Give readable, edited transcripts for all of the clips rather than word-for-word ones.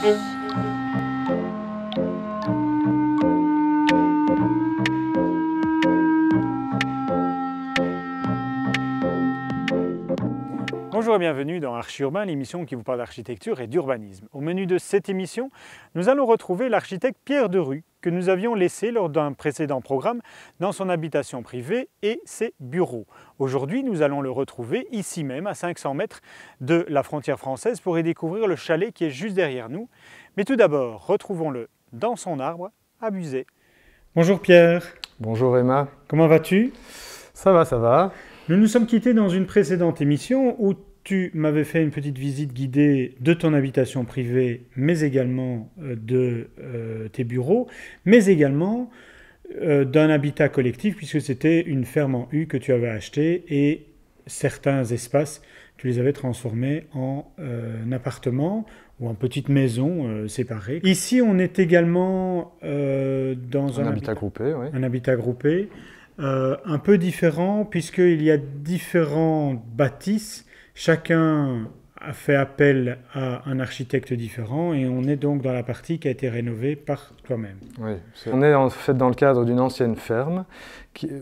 Bonjour et bienvenue dans Archi-Urbain, l'émission qui vous parle d'architecture et d'urbanisme. Au menu de cette émission, nous allons retrouver l'architecte Pierre Derue, que nous avions laissé lors d'un précédent programme dans son habitation privée et ses bureaux. Aujourd'hui, nous allons le retrouver ici même, à 500 mètres de la frontière française, pour y découvrir le chalet qui est juste derrière nous. Mais tout d'abord, retrouvons-le dans son arbre, à Buzet. Bonjour Pierre. Bonjour Emma. Comment vas-tu? Ça va, ça va. Nous nous sommes quittés dans une précédente émission où tu m'avais fait une petite visite guidée de ton habitation privée, mais également de tes bureaux, mais également d'un habitat collectif, puisque c'était une ferme en U que tu avais achetée et certains espaces, tu les avais transformés en appartements ou en petites maisons séparées. Ici, on est également dans un habitat groupé, oui. Un habitat groupé, un peu différent, puisqu'il y a différents bâtisses. Chacun a fait appel à un architecte différent et on est donc dans la partie qui a été rénovée par toi-même. Oui, on est en fait dans le cadre d'une ancienne ferme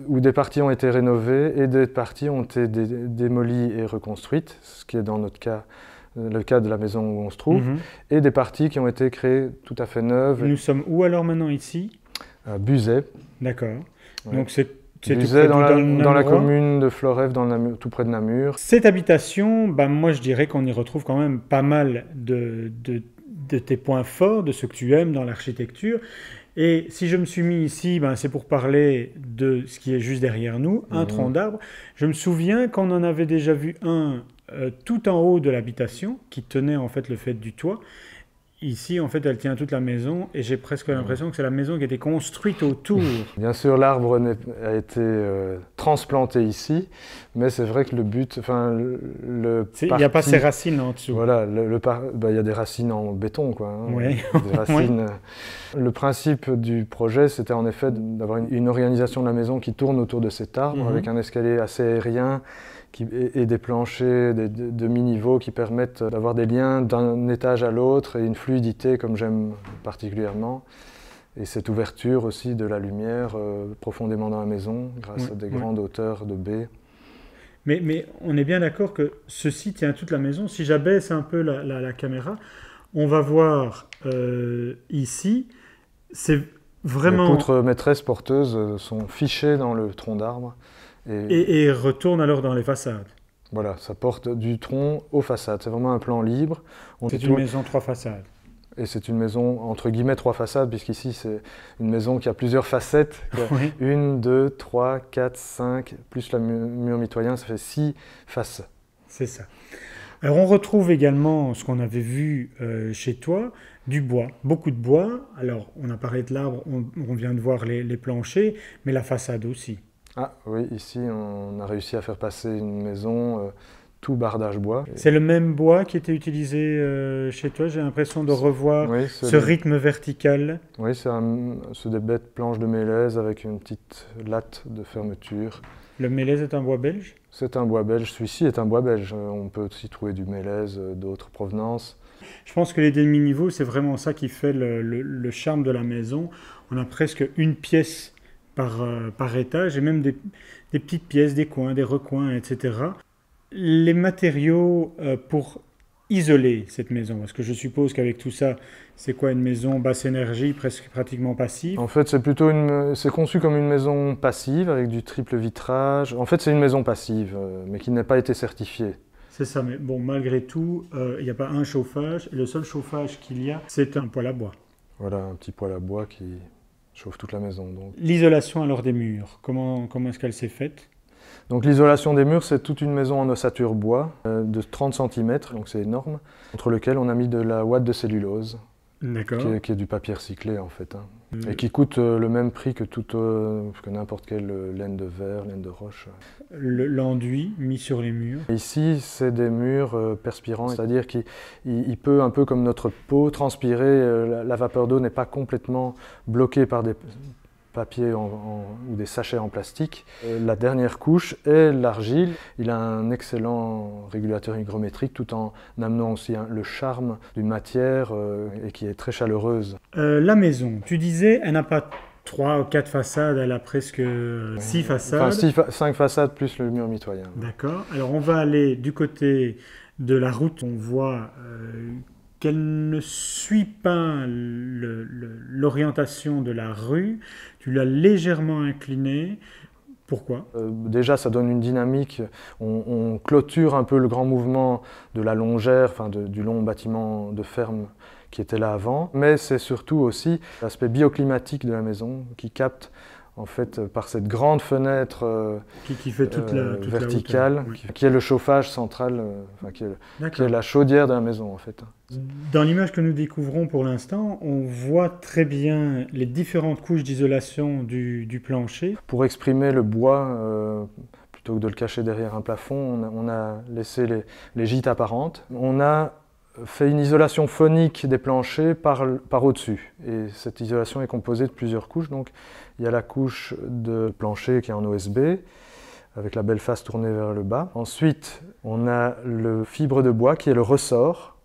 où des parties ont été rénovées et des parties ont été démolies et reconstruites, ce qui est dans notre cas le cas de la maison où on se trouve, et des parties qui ont été créées tout à fait neuves. Nous sommes où alors maintenant ici? À Buzet. D'accord. Ouais. Donc c'est Buzet dans la commune de Florève, tout près de Namur. Cette habitation, moi je dirais qu'on y retrouve quand même pas mal de tes points forts, de ce que tu aimes dans l'architecture. Et si je me suis mis ici, c'est pour parler de ce qui est juste derrière nous, un tronc d'arbre. Je me souviens qu'on en avait déjà vu un tout en haut de l'habitation, qui tenait en fait le fait du toit. Ici, en fait, elle tient toute la maison et j'ai presque l'impression que c'est la maison qui a été construite autour. Bien sûr, l'arbre a été transplanté ici, mais c'est vrai que le but, il n'y a pas ses racines en dessous. Voilà, il y a des racines en béton, quoi. Ouais. Des racines. Le principe du projet, c'était en effet d'avoir une organisation de la maison qui tourne autour de cet arbre, avec un escalier assez aérien, et des planchers, des demi-niveaux qui permettent d'avoir des liens d'un étage à l'autre et une fluidité comme j'aime particulièrement. Et cette ouverture aussi de la lumière profondément dans la maison grâce à des grandes hauteurs de baies. Mais on est bien d'accord que ceci tient toute la maison. Si j'abaisse un peu la caméra, on va voir ici, c'est vraiment... Les poutres maîtresses porteuses sont fichées dans le tronc d'arbre. Et retourne alors dans les façades. Voilà, ça porte du tronc aux façades. C'est vraiment un plan libre. C'est une maison 3 façades. Et c'est une maison, entre guillemets, 3 façades, puisqu'ici, c'est une maison qui a plusieurs facettes. Oui. 1, 2, 3, 4, 5, plus le mur mitoyen, ça fait 6 faces. C'est ça. Alors, on retrouve également ce qu'on avait vu chez toi, du bois, beaucoup de bois. Alors, on a parlé de l'arbre, on vient de voir les planchers, mais la façade aussi. Ah oui, ici on a réussi à faire passer une maison tout bardage bois. C'est le même bois qui était utilisé chez toi, j'ai l'impression de revoir ce rythme vertical. Oui, c'est des bêtes planches de mélèze avec une petite latte de fermeture. Le mélèze est un bois belge? C'est un bois belge, celui-ci est un bois belge. On peut aussi trouver du mélèze d'autres provenances. Je pense que les demi-niveaux, c'est vraiment ça qui fait le charme de la maison. On a presque une pièce par étage, et même des petites pièces, des coins, des recoins, etc. Les matériaux pour isoler cette maison, parce que je suppose qu'avec tout ça, c'est quoi une maison basse énergie, pratiquement passive? En fait, c'est conçu comme une maison passive, avec du triple vitrage. En fait, c'est une maison passive, mais qui n'a pas été certifiée. C'est ça, mais bon, malgré tout, il n'y a pas un chauffage, et le seul chauffage qu'il y a, c'est un poêle à bois. Voilà, un petit poêle à bois qui chauffe toute la maison. L'isolation alors des murs, comment est-ce qu'elle s'est faite? Donc l'isolation des murs, c'est toute une maison en ossature bois de 30 cm, donc c'est énorme, entre lequel on a mis de la ouate de cellulose, qui est du papier recyclé en fait, et qui coûte le même prix que n'importe quelle laine de verre, laine de roche. L'enduit mis sur les murs. Ici, c'est des murs perspirants, c'est-à-dire qu'il peut, un peu comme notre peau, transpirer. La vapeur d'eau n'est pas complètement bloquée par papier ou des sachets en plastique. La dernière couche est l'argile. Il a un excellent régulateur hygrométrique tout en amenant aussi le charme d'une matière et qui est très chaleureuse. La maison, tu disais, elle n'a pas 3 ou 4 façades, elle a presque 6 façades. Enfin, 5 façades plus le mur mitoyen. D'accord. Alors on va aller du côté de la route. On voit qu'elle ne suit pas l'orientation de la rue. Tu l'as légèrement inclinée. Pourquoi? Déjà, ça donne une dynamique. On clôture un peu le grand mouvement de la longère, enfin du long bâtiment de ferme qui était là avant. Mais c'est surtout aussi l'aspect bioclimatique de la maison qui capte, en fait, par cette grande fenêtre qui fait toute verticale, qui est le chauffage central, qui est la chaudière de la maison, en fait. Dans l'image que nous découvrons pour l'instant, on voit très bien les différentes couches d'isolation du plancher. Pour exprimer le bois, plutôt que de le cacher derrière un plafond, on a laissé les gîtes apparentes. On a fait une isolation phonique des planchers par au-dessus. Et cette isolation est composée de plusieurs couches. Donc, il y a la couche de plancher qui est en OSB, avec la belle face tournée vers le bas. Ensuite, on a le fibre de bois qui est le ressort.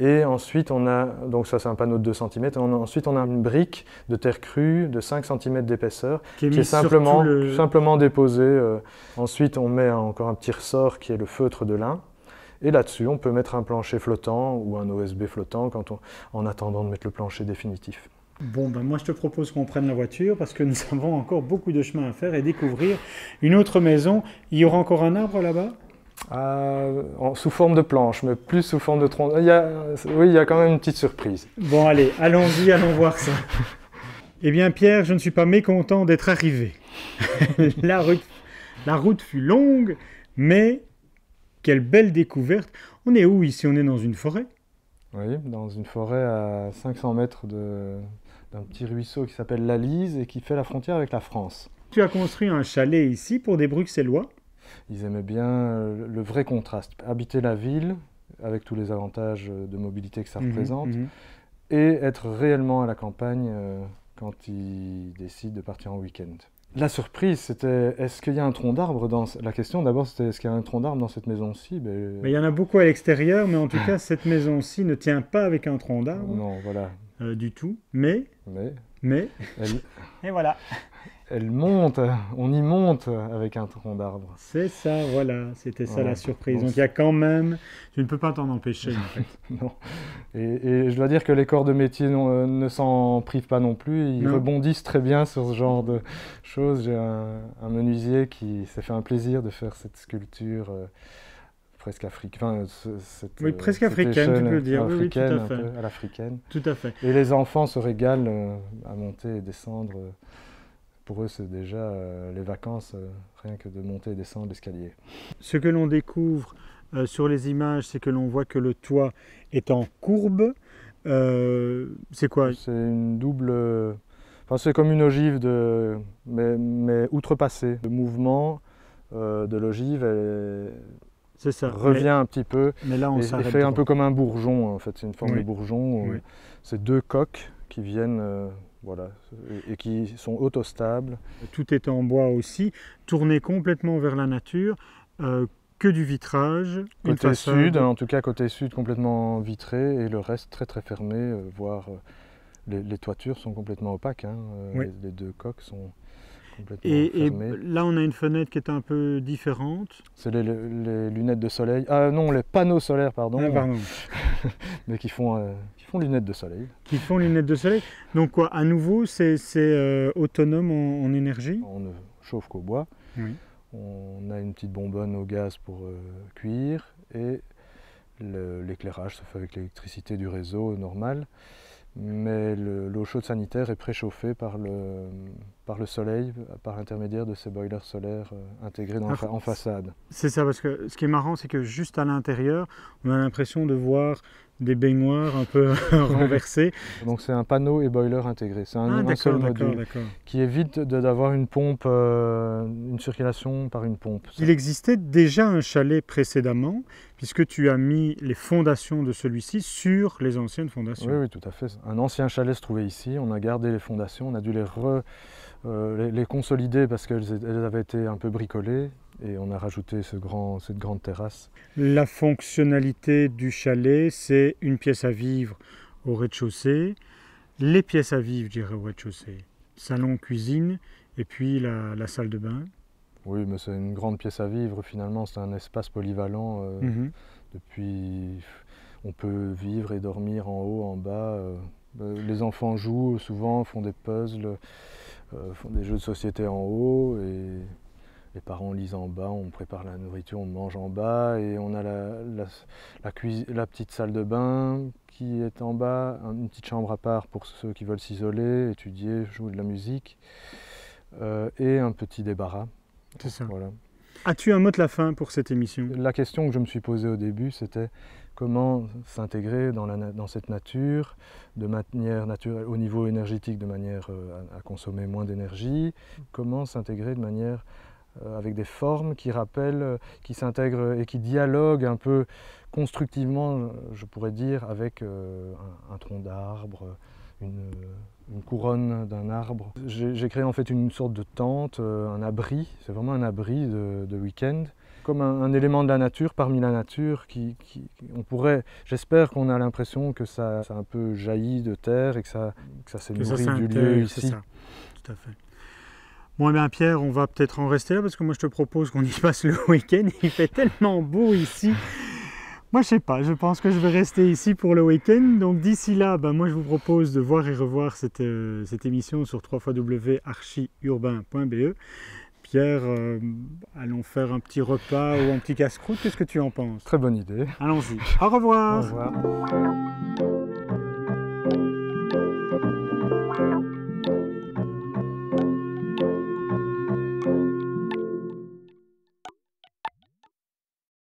Et ensuite, on a, donc ça c'est un panneau de 2 cm, ensuite on a une brique de terre crue de 5 cm d'épaisseur qui est simplement déposée. Ensuite, on met encore un petit ressort qui est le feutre de lin. Et là-dessus, on peut mettre un plancher flottant ou un OSB flottant en attendant de mettre le plancher définitif. Bon, ben moi je te propose qu'on prenne la voiture parce que nous avons encore beaucoup de chemin à faire et découvrir une autre maison. Il y aura encore un arbre là-bas ? Sous forme de planche, mais plus sous forme de tronc. Oui, il y a quand même une petite surprise. Bon, allez, allons-y, allons voir ça. Eh bien, Pierre, je ne suis pas mécontent d'être arrivé. La route fut longue, mais quelle belle découverte. On est où ici? On est dans une forêt? Oui, dans une forêt à 500 mètres d'un petit ruisseau qui s'appelle la Lise et qui fait la frontière avec la France. Tu as construit un chalet ici pour des Bruxellois? Ils aimaient bien le vrai contraste. Habiter la ville, avec tous les avantages de mobilité que ça représente, et être réellement à la campagne quand ils décident de partir en week-end. La surprise, c'était est-ce qu'il y a un tronc d'arbre dans... La question d'abord, c'était est-ce qu'il y a un tronc d'arbre dans cette maison-ci? Il y en a beaucoup à l'extérieur, mais en tout cas, cette maison-ci ne tient pas avec un tronc d'arbre. Non, voilà. Du tout. Mais... Et voilà. Elle monte, on y monte avec un tronc d'arbre. C'est ça, voilà, c'était ça la surprise. Donc il y a quand même, tu ne peux pas t'en empêcher en fait. Non, et je dois dire que les corps de métier ne s'en privent pas non plus, ils rebondissent très bien sur ce genre de choses. J'ai un menuisier qui s'est fait un plaisir de faire cette sculpture presque africaine. Oui, presque africaine, tu peux le dire. Oui, tout à fait. Un peu à l'africaine. Tout à fait. Et les enfants se régalent à monter et descendre. Pour eux, c'est déjà les vacances, rien que de monter et descendre l'escalier. Ce que l'on découvre sur les images, c'est que l'on voit que le toit est en courbe. C'est quoi? C'est une double... Enfin, c'est comme une ogive, mais outrepassée. Le mouvement de l'ogive revient un petit peu. Mais là, on s'arrête. Et fait un peu comme un bourgeon, en fait. C'est une forme de bourgeon. Oui. C'est 2 coques qui viennent... Voilà, et qui sont autostables. Tout est en bois aussi, tourné complètement vers la nature, que du vitrage. Côté sud, en tout cas côté sud complètement vitré, et le reste très très fermé, voire les toitures sont complètement opaques, hein, les 2 coques sont complètement fermées. Et là on a une fenêtre qui est un peu différente. C'est les lunettes de soleil, non, les panneaux solaires, pardon. Mais qui font lunettes de soleil. Qui font lunettes de soleil. Donc quoi, à nouveau, c'est autonome en énergie? On ne chauffe qu'au bois. Oui. On a une petite bonbonne au gaz pour cuire et l'éclairage se fait avec l'électricité du réseau normal. Mais l'eau chaude sanitaire est préchauffée par par le soleil, par l'intermédiaire de ces boilers solaires intégrés en façade. C'est ça, parce que ce qui est marrant, c'est que juste à l'intérieur, on a l'impression de voir des baignoires un peu renversées. Donc c'est un panneau et boiler intégré, c'est un seul module qui évite d'avoir une pompe, une circulation par une pompe. Il existait déjà un chalet précédemment, puisque tu as mis les fondations de celui-ci sur les anciennes fondations. Oui, oui, tout à fait. Un ancien chalet se trouvait ici, on a gardé les fondations, on a dû les consolider parce qu'elles avaient été un peu bricolées. Et on a rajouté cette grande terrasse. La fonctionnalité du chalet, c'est une pièce à vivre au rez-de-chaussée. Les pièces à vivre, je dirais, au rez-de-chaussée. Salon, cuisine, et puis la salle de bain. Oui, mais c'est une grande pièce à vivre, finalement. C'est un espace polyvalent. Depuis, on peut vivre et dormir en haut, en bas. Les enfants jouent souvent, font des puzzles, font des jeux de société en haut. Et les parents lisent en bas, on prépare la nourriture, on mange en bas et on a la petite salle de bain qui est en bas, une petite chambre à part pour ceux qui veulent s'isoler, étudier, jouer de la musique et un petit débarras. C'est ça. Voilà. As-tu un mot de la fin pour cette émission? La question que je me suis posée au début, c'était comment s'intégrer dans cette nature de manière naturelle, au niveau énergétique, de manière à consommer moins d'énergie, comment s'intégrer de manière avec des formes qui rappellent, qui s'intègrent et qui dialoguent un peu constructivement, je pourrais dire, avec un tronc d'arbre, une couronne d'un arbre. J'ai créé en fait une sorte de tente, un abri, c'est vraiment un abri de week-end, comme un élément de la nature parmi la nature on pourrait, j'espère qu'on a l'impression que ça a un peu jailli de terre et que ça s'est nourri du lieu ici. C'est ça, tout à fait. Bon, eh bien Pierre, on va peut-être en rester là parce que moi je te propose qu'on y passe le week-end. Il fait tellement beau ici. Moi je sais pas, je pense que je vais rester ici pour le week-end. Donc d'ici là, moi je vous propose de voir et revoir cette émission sur www.archiurbain.be. Pierre, allons faire un petit repas ou un petit casse-croûte. Qu'est-ce que tu en penses? Très bonne idée. Allons-y. Au revoir. Au revoir.